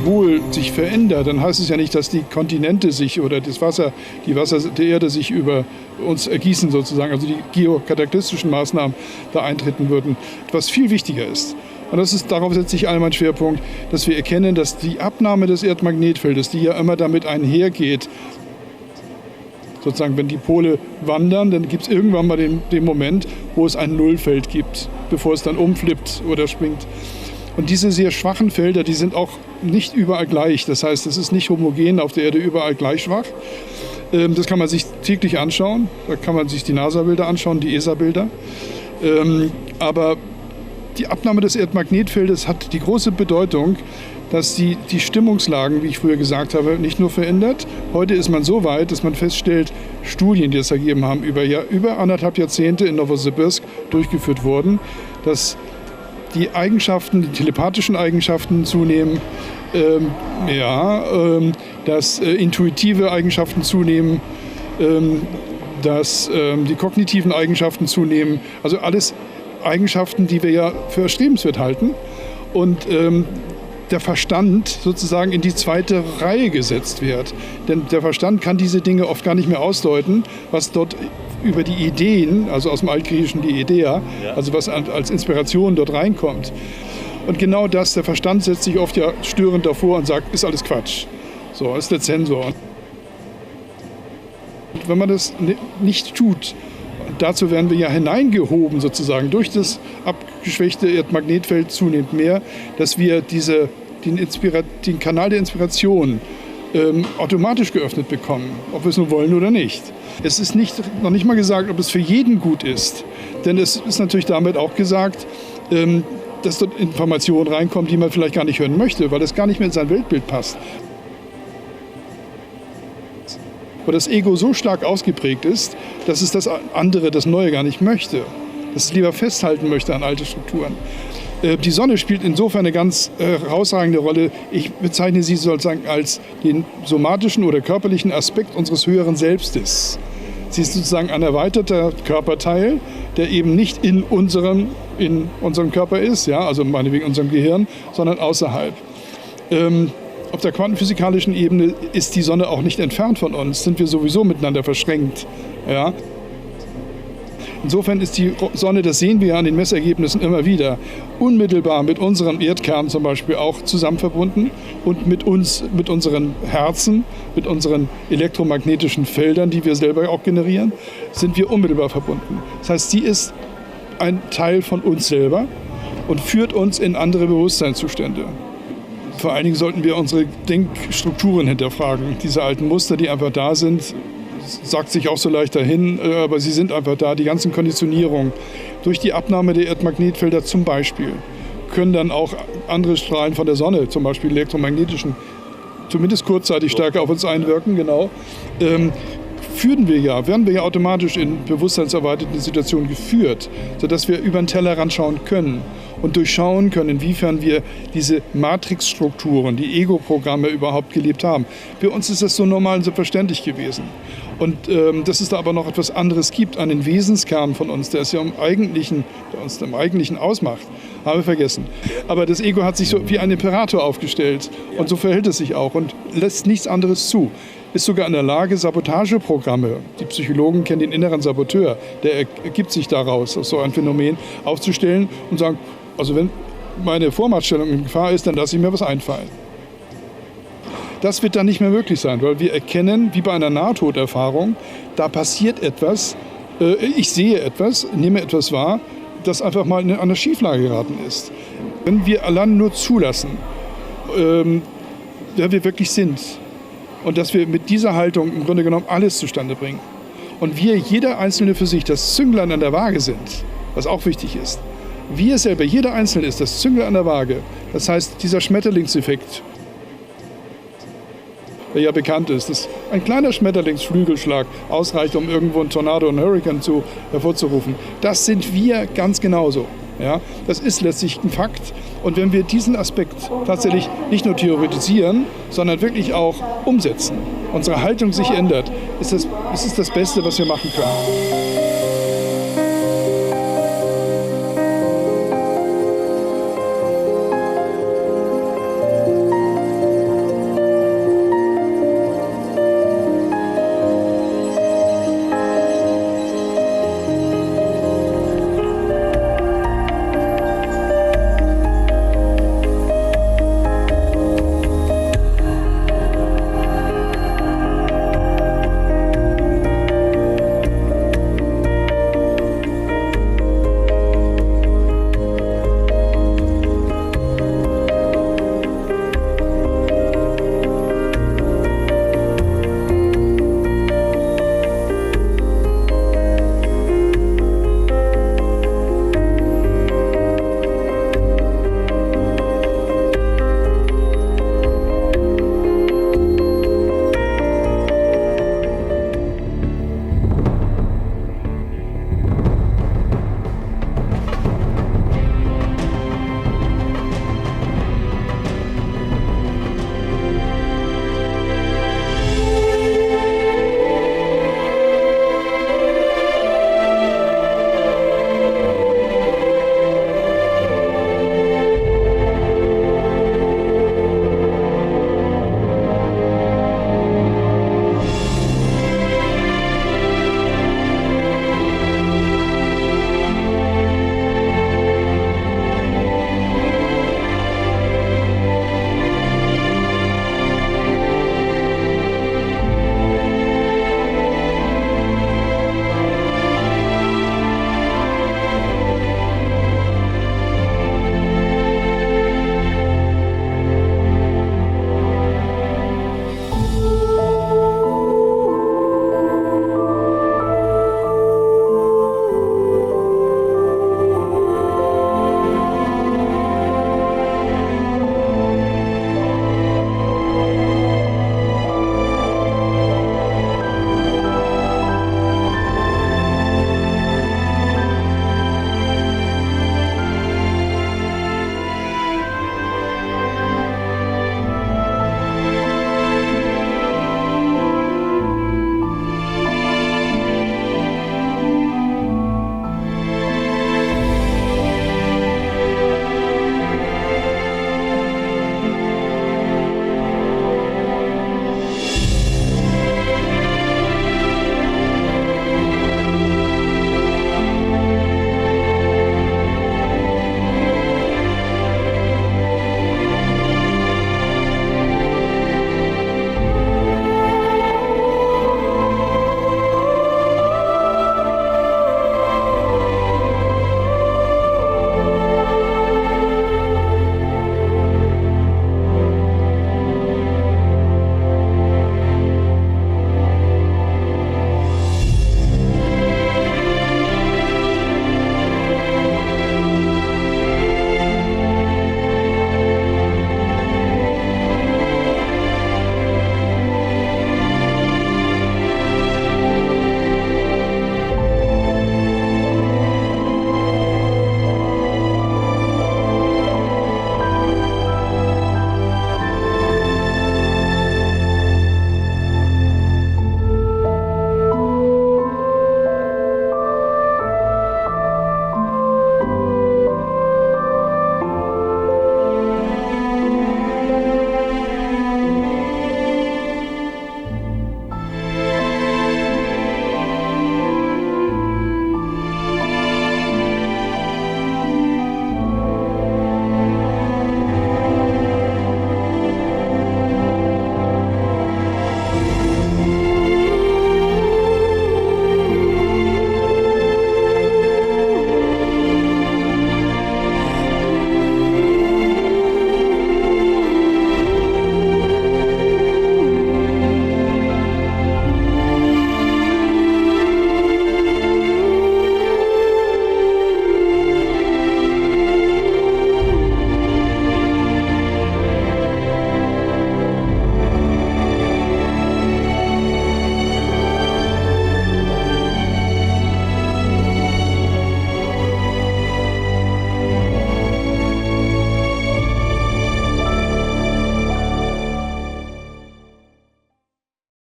Pol sich verändert, dann heißt es ja nicht, dass die Kontinente sich oder das Wasser, die Wasser der Erde sich über uns ergießen sozusagen, also die geokataklystischen Maßnahmen da eintreten würden, was viel wichtiger ist. Und darauf setzt sich all mein Schwerpunkt, dass wir erkennen, dass die Abnahme des Erdmagnetfeldes, die ja immer damit einhergeht, sozusagen, wenn die Pole wandern, dann gibt es irgendwann mal den Moment, wo es ein Nullfeld gibt, bevor es dann umflippt oder springt. Und diese sehr schwachen Felder, die sind auch nicht überall gleich. Das heißt, es ist nicht homogen auf der Erde überall gleich schwach. Das kann man sich täglich anschauen. Da kann man sich die NASA-Bilder anschauen, die ESA-Bilder. Aber die Abnahme des Erdmagnetfeldes hat die große Bedeutung, dass die Stimmungslagen, wie ich früher gesagt habe, nicht nur verändert. Heute ist man so weit, dass man feststellt, Studien, die es ergeben haben, über 1,5 Jahrzehnte in Novosibirsk durchgeführt wurden, dass die Eigenschaften, die telepathischen Eigenschaften zunehmen, dass intuitive Eigenschaften zunehmen, dass die kognitiven Eigenschaften zunehmen. Also alles Eigenschaften, die wir ja für erstrebenswert halten. Und der Verstand sozusagen in die zweite Reihe gesetzt wird. Denn der Verstand kann diese Dinge oft gar nicht mehr ausdeuten, was dort über die Ideen, also aus dem Altgriechischen die Idea, also was als Inspiration dort reinkommt. Und genau das, der Verstand setzt sich oft ja störend davor und sagt, ist alles Quatsch. So, ist der Zensor. Und wenn man das nicht tut, dazu werden wir ja hineingehoben sozusagen durch das abgeschwächte Erdmagnetfeld zunehmend mehr, dass wir den Kanal der Inspiration automatisch geöffnet bekommen, ob wir es nun wollen oder nicht. Es ist noch nicht mal gesagt, ob es für jeden gut ist, denn es ist natürlich damit auch gesagt, dass dort Informationen reinkommen, die man vielleicht gar nicht hören möchte, weil das gar nicht mehr in sein Weltbild passt. Wo das Ego so stark ausgeprägt ist, dass es das andere, das Neue gar nicht möchte, dass es lieber festhalten möchte an alte Strukturen. Die Sonne spielt insofern eine ganz herausragende Rolle. Ich bezeichne sie sozusagen als den somatischen oder körperlichen Aspekt unseres höheren Selbstes. Sie ist sozusagen ein erweiterter Körperteil, der eben nicht in unserem Körper ist, ja, also meinetwegen in unserem Gehirn, sondern außerhalb. Auf der quantenphysikalischen Ebene ist die Sonne auch nicht entfernt von uns, sind wir sowieso miteinander verschränkt. Ja. Insofern ist die Sonne, das sehen wir ja an den Messergebnissen immer wieder, unmittelbar mit unserem Erdkern zum Beispiel auch zusammen verbunden und mit uns, mit unseren Herzen, mit unseren elektromagnetischen Feldern, die wir selber auch generieren, sind wir unmittelbar verbunden. Das heißt, sie ist ein Teil von uns selber und führt uns in andere Bewusstseinszustände. Vor allen Dingen sollten wir unsere Denkstrukturen hinterfragen. Diese alten Muster, die einfach da sind, sagt sich auch so leicht dahin, aber sie sind einfach da. Die ganzen Konditionierungen durch die Abnahme der Erdmagnetfelder zum Beispiel können dann auch andere Strahlen von der Sonne, zum Beispiel elektromagnetischen, zumindest kurzzeitig stärker auf uns einwirken, genau. Werden wir ja automatisch in bewusstseinserweiterten Situationen geführt, sodass wir über den Tellerrand schauen können und durchschauen können, inwiefern wir diese Matrixstrukturen, die Ego-Programme überhaupt gelebt haben. Für uns ist das so normal und selbstverständlich gewesen. Und dass es da aber noch etwas anderes gibt, einen Wesenskern von uns, der es ja der uns im Eigentlichen ausmacht, haben wir vergessen. Aber das Ego hat sich so wie ein Imperator aufgestellt und so verhält es sich auch und lässt nichts anderes zu. Ist sogar in der Lage, Sabotageprogramme, die Psychologen kennen den inneren Saboteur, der ergibt sich daraus, aus so ein Phänomen, aufzustellen und sagen, also wenn meine Vormachtstellung in Gefahr ist, dann lasse ich mir was einfallen. Das wird dann nicht mehr möglich sein, weil wir erkennen, wie bei einer Nahtoderfahrung, da passiert etwas, ich sehe etwas, nehme etwas wahr, das einfach mal in eine Schieflage geraten ist. Wenn wir allein nur zulassen, wer wir wirklich sind, und dass wir mit dieser Haltung im Grunde genommen alles zustande bringen. Und wir, jeder Einzelne für sich, das Zünglein an der Waage sind, was auch wichtig ist. Wir selber, jeder Einzelne ist das Zünglein an der Waage. Das heißt, dieser Schmetterlingseffekt, der ja bekannt ist, dass ein kleiner Schmetterlingsflügelschlag ausreicht, um irgendwo einen Tornado, einen Hurrikan hervorzurufen. Das sind wir ganz genauso. Ja, das ist letztlich ein Fakt. Und wenn wir diesen Aspekt tatsächlich nicht nur theoretisieren, sondern wirklich auch umsetzen, unsere Haltung sich ändert, ist es das Beste, was wir machen können.